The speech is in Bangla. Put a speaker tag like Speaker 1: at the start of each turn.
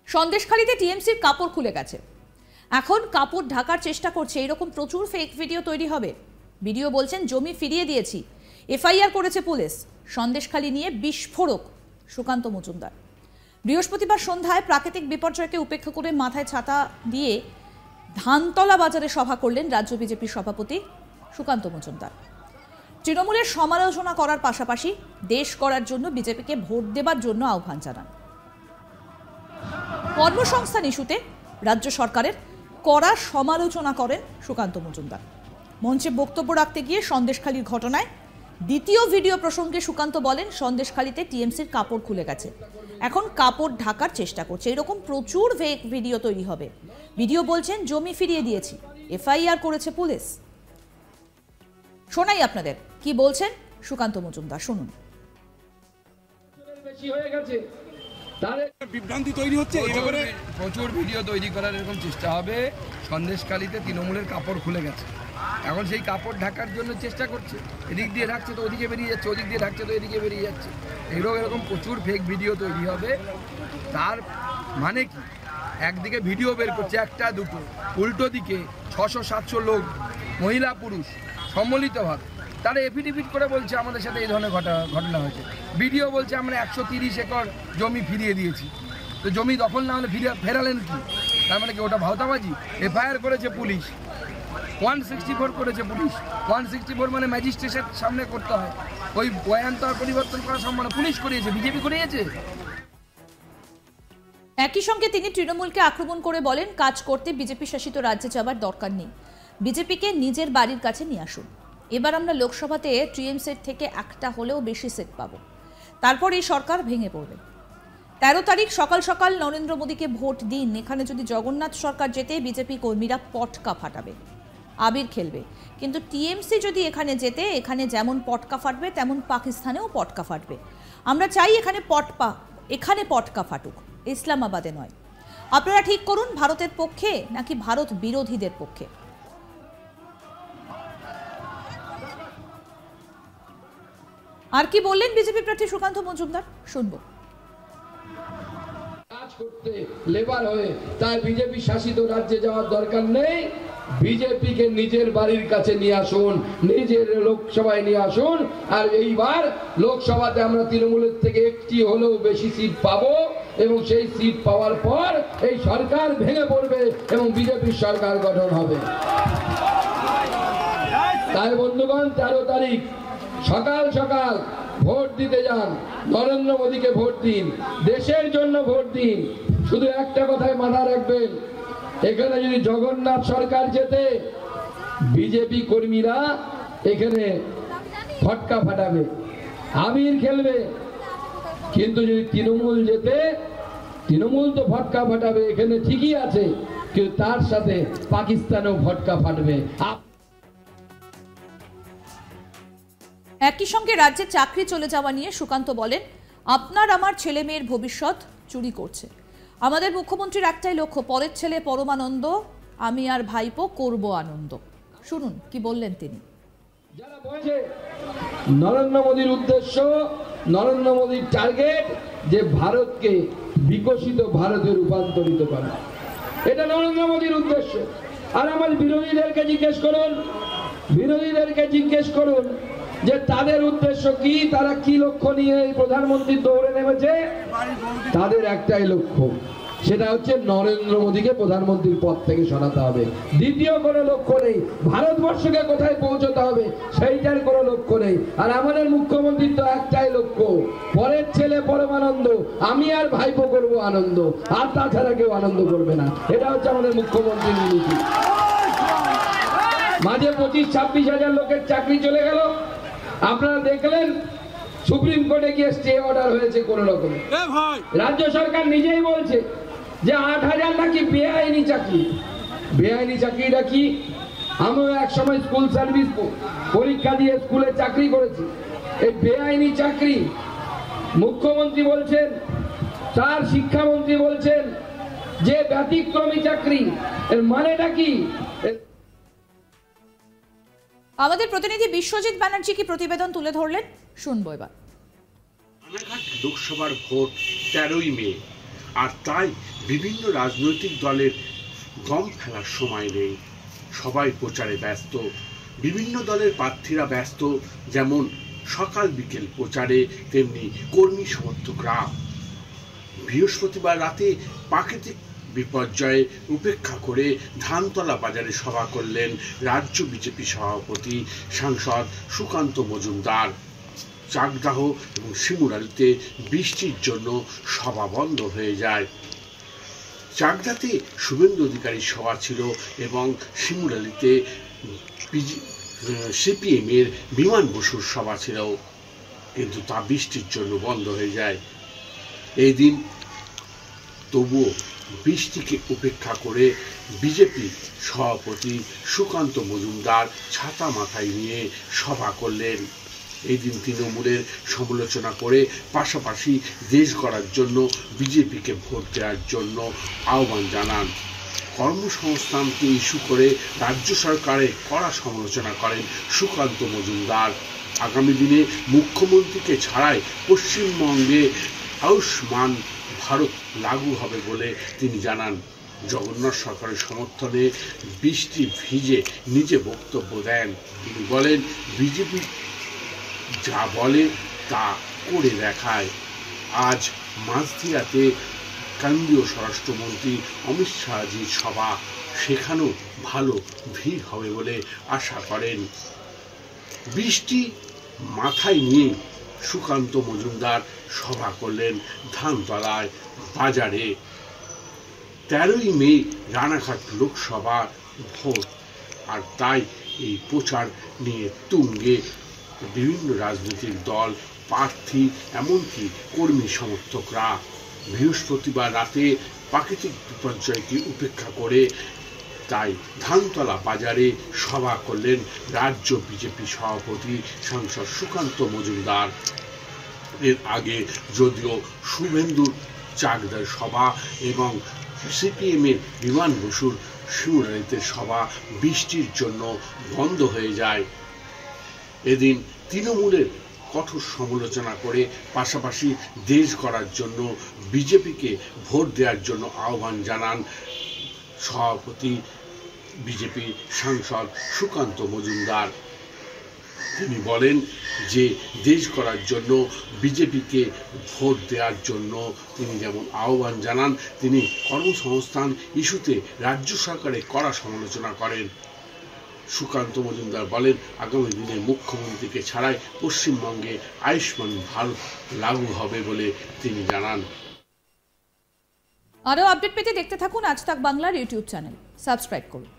Speaker 1: সন্দেশখালীতে টিএমসির কাপড় খুলে গেছে। এখন কাপড় ঢাকার চেষ্টা করছে, এরকম প্রচুর ফেক ভিডিও তৈরি হবে। ভিডিও বলছেন জমি ফিরিয়ে দিয়েছি, এফআইআর করেছে পুলিশ। সন্দেশখালী নিয়ে বিস্ফোরক সুকান্ত মজুমদার। বৃহস্পতিবার সন্ধ্যায় প্রাকৃতিক বিপর্যয়কে উপেক্ষা করে মাথায় ছাতা দিয়ে ধানতলা বাজারে সভা করলেন রাজ্য বিজেপির সভাপতি সুকান্ত মজুমদার। তৃণমূলের সমালোচনা করার পাশাপাশি দেশ করার জন্য বিজেপিকে ভোট দেবার জন্য আহ্বান জানান। কর্মসংস্থান ইস্যুতে রাজ্য সরকারের কড়া সমালোচনা করেন সুকান্ত মজুমদার। মঞ্চে বক্তব্য রাখতে গিয়ে সন্দেশখালীর ঘটনায় দ্বিতীয় ভিডিও প্রসঙ্গে সুকান্ত বলেন, সন্দেশখালীতে টিএমসির কাপড় খুলে গেছে, এখন কাপড় ঢাকার চেষ্টা করছে। এরকম প্রচুর ফেক ভিডিও তৈরি হবে। ভিডিও বলছেন জমি ফিরিয়ে দিয়েছি, এফআইআর করেছে পুলিশ। শোনাই আপনাদের কি বলছেন সুকান্ত মজুমদার, শুনুন।
Speaker 2: বেশি হয়ে গেছে, তাহলে বিভ্রান্তি তৈরি হচ্ছে।
Speaker 3: প্রচুর ভিডিও তৈরি করার এরকম চেষ্টা হবে। সন্দেশখালীতে তৃণমূলের কাপড় খুলে গেছে, এখন সেই কাপড় ঢাকার জন্য চেষ্টা করছে। এদিক দিয়ে ঢাকছে তো ওদিকে বেরিয়ে যাচ্ছে, ওদিক দিয়ে ঢাকছে তো এদিকে বেরিয়ে যাচ্ছে। এরকম প্রচুর ফেক ভিডিও তৈরি হবে। তার মানে কি, একদিকে ভিডিও বের করছে একটা দুটো, উল্টো দিকে 600-700 লোক, মহিলা পুরুষ সম্মিলিতভাবে তারা এফিডেভিট করে বলছে আমাদের সাথে এই ধরনের ঘটনা হয়েছে। ভিডিও বলছে আমরা 130 একর জমি ফিরিয়ে দিয়েছি। তো জমি দখল না হলে ফেরালেন কি? তার মানে কি ওটা ভাওতাবাজি? এফআইআর করেছে পুলিশ, 164 করেছে পুলিশ। 164 মানে ম্যাজিস্ট্রেটের সামনে করতে হয়, ওই বয়ান তো আর পরিবর্তন করা সম্ভব না। পুলিশ করিয়েছে, বিজেপি করিয়েছে।
Speaker 1: একই সঙ্গে তিনি তৃণমূলকে আক্রমণ করে বলেন, কাজ করতে বিজেপি শাসিত রাজ্যে যাবার দরকার নেই, বিজেপিকে নিজের বাড়ির কাছে নিয়ে আসুন। এবার আমরা লোকসভাতে টিএমসির থেকে একটা হলেও বেশি সিট পাবো, তারপর এই সরকার ভেঙে পড়বে। 13 তারিখ সকাল সকাল নরেন্দ্র মোদীকে ভোট দিন। এখানে যদি জগন্নাথ সরকার জেতে বিজেপি কর্মীরা পটকা ফাটাবে, আবির খেলবে। কিন্তু টিএমসি যদি এখানে জেতে, এখানে যেমন পটকা ফাটবে তেমন পাকিস্তানেও পটকা ফাটবে। আমরা চাই এখানে পটকা ফাটুক, ইসলামাবাদে নয়। আপনারা ঠিক করুন, ভারতের পক্ষে নাকি ভারত বিরোধীদের পক্ষে। আর কি বললেন বিজেপি প্রার্থী সুকান্ত মজুমদার, শুনবো।
Speaker 2: কাজ করতে লেবার হয়ে তাই বিজেপি শাসিত রাজ্যে যাওয়ার দরকার নেই, বিজেপিকে নিজের বাড়ির কাছে নিয়ে আসুন, নিজের লোকসভায় নিয়ে আসুন। আর এইবার লোকসভাতে আমরা তৃণমূলের থেকে একটি হলেও বেশি সিট পাবো, এবং সেই সিট পাওয়ার পর এই সরকার ভেঙে পড়বে এবং বিজেপির সরকার গঠন হবে। তাই বন্ধুগণ, 13 তারিখ সকাল সকাল ভোট দিতে যান, নরেন্দ্র মোদীকে ভোট দিন, দেশের জন্য ভোট দিন। শুধু একটা কথাই মাথায় রাখবেন, এখানে যদি জগন্নাথ সরকার জেতে, বিজেপি কর্মীরা এখানে ফটকা ফাটাবে, আবির খেলবে। কিন্তু যদি তৃণমূল জেতে, তৃণমূল তো ফটকা ফাটাবে এখানে ঠিকই আছে, কিন্তু তার সাথে পাকিস্তানেও ফটকা ফাটবে।
Speaker 1: একই সঙ্গে রাজ্যে চাকরি চলে যাওয়া নিয়ে সুকান্ত বলেন, আপনার আমার ছেলে মেয়ের ভবিষ্যৎ চুরি করছে। আমাদের মুখ্যমন্ত্রীর একটাই লক্ষ্য, পরের ছেলে পরমানন্দ, আমি আর ভাইপো করব আনন্দ। শুনুন কি বললেন তিনি।
Speaker 2: যারা বলছে নরেন্দ্র মোদীর উদ্দেশ্য, নরেন্দ্র মোদীর টার্গেট যে ভারতকে বিকশিত ভারতে রূপান্তরিত করা, এটা নরেন্দ্র মোদীর উদ্দেশ্য। আর আমার বিরোধীদেরকে জিজ্ঞেস করুন যে তাদের উদ্দেশ্য কি, তারা কি লক্ষ্য নিয়ে এই প্রধানমন্ত্রী দৌড়ে নেমেছে। তাদের একটাই লক্ষ্য, সেটা হচ্ছে নরেন্দ্র মোদীকে প্রধানমন্ত্রীর পদ থেকে সরাতে হবে। দ্বিতীয় কোনো লক্ষ্য নেই, ভারতবর্ষকে কোথায় পৌঁছতে হবে সেইটার কোনো লক্ষ্য নেই। আর আমাদের মুখ্যমন্ত্রীর তো একটাই লক্ষ্য, পরের ছেলে পরমানন্দ, আমি আর ভাইপো করব আনন্দ, আর তাছাড়া কেউ আনন্দ করবে না। এটা হচ্ছে আমাদের মুখ্যমন্ত্রীর নীতি। মাঝে 25-26 হাজার লোকের চাকরি চলে গেল, আপনারা দেখলেন। সুপ্রিম কোর্টে গিয়ে স্টে অর্ডার হয়েছে কোন রকমে। রাজ্য সরকার নিজেই বলছে যে 8,000 নাকি বেআইনি চাকরি। বেআইনি চাকরিটা কি? আমিও এক সময় স্কুল সার্ভিস পরীক্ষা দিয়ে স্কুলে চাকরি করেছি। এই বেআইনি চাকরি মুখ্যমন্ত্রী বলছেন, তার শিক্ষামন্ত্রী বলছেন যে ব্যতিক্রমী চাকরি। এর মানেটা কি?
Speaker 1: আমাদের প্রতিনিধি বিশ্বজিৎ ব্যানার্জি কি প্রতিবেদন তুলে ধরলেন, শুনবো এবার।
Speaker 4: রানাঘাট লোকসভার ভোট 13ই মে। আর তাই বিভিন্ন রাজনৈতিক দলের দম ফেলার সময় নেই, সবাই প্রচারে ব্যস্ত। বিভিন্ন দলের প্রার্থীরা ব্যস্ত, যেমন সকাল বিকেল প্রচারে, তেমনি কর্মী সমর্থকরা। বৃহস্পতিবার রাতে প্রাকৃতিক বিপর্যয়ে উপেক্ষা করে ধানতলা বাজারে সভা করলেন রাজ্য বিজেপি সভাপতি সাংসদ সুকান্ত মজুমদার। চাকদাহ এবং শিমুরালিতে বৃষ্টির জন্য সভা বন্ধ হয়ে যায়। চাকদাতে শুভেন্দু অধিকারীর সভা ছিল এবং শিমুরালিতে সিপিএম এর বিমান বসুর সভা ছিল, কিন্তু তা বৃষ্টির জন্য বন্ধ হয়ে যায়। এই দিন তবুও বৃষ্টিকে উপেক্ষা করে বিজেপি সভাপতি সুকান্ত মজুমদার ছাতা মাথায় নিয়ে সভা করলেন। এই দিন তৃণমূলের সমালোচনা করে পাশাপাশি দেশ গড়ার জন্য বিজেপিকে ভোট দেওয়ার জন্য আহ্বান জানান। কর্মসংস্থানকে ইস্যু করে রাজ্য সরকারের কড়া সমালোচনা করেন সুকান্ত মজুমদার। আগামী দিনে মুখ্যমন্ত্রীকে ছাড়াই পশ্চিমবঙ্গে আয়ুষ্মান ভারত লাগু হবে বলে তিনি জানান। জগন্নাথ সরকারের সমর্থনে বৃষ্টি ভিজে নিজে বক্তব্য দেন। তিনি বলেন, বিজেপি যা বলে তা করে দেখায়। আজ মাঝদিয়াতে কেন্দ্রীয় স্বরাষ্ট্রমন্ত্রী অমিত শাহজির সভা, সেখানেও ভালো ভিড় হবে বলে আশা করেন। বৃষ্টি মাথায় নিয়ে সুকান্ত মজুমদার সভা করলেন ধানতলায় বাজারে। 13ই মে রানাঘাট লোকসভার ভোট, আর তাই এই প্রচার নিয়ে তুঙ্গে বিভিন্ন রাজনৈতিক দল, প্রার্থী, এমনকি কর্মী সমর্থকরা। বৃহস্পতিবার রাতে প্রাকৃতিক বিপর্যয়কে উপেক্ষা করে তাই ধানতলা বাজারে সভা করলেন রাজ্য বিজেপি সভাপতি সাংসদ সুকান্ত মজুমদার। এর আগে যদিও শুভেন্দুর চাকদার সভা এবং সিপিএম এর বিমান বসুর শিমুরালিতে সভা বৃষ্টির জন্য বন্ধ হয়ে যায়। এদিন তৃণমূলের কঠোর সমালোচনা করে পাশাপাশি দেশ গড়ার জন্য বিজেপিকে ভোট দেওয়ার জন্য আহ্বান জানান সভাপতি বিজেপি সাংসদ সুকান্ত মজুমদার। তিনি বলেন যে দেশ করার জন্য বিজেপিকে ভোট দেওয়ার জন্য তিনি যেমন আহ্বান জানান, তিনি কর্মসংস্থান ইস্যুতে রাজ্য সরকারের কড়া সমালোচনা করেন। সুকান্ত মজুমদার বলেন, আগামী দিনে মুখ্যমন্ত্রীকে ছাড়াই পশ্চিমবঙ্গে আয়ুষ্মান ভারত লাগু হবে বলে তিনি জানান।
Speaker 1: আরও আপডেট পেতে দেখতে থাকুন আজ তাক বাংলার ইউটিউব চ্যানেল, সাবস্ক্রাইব করুন।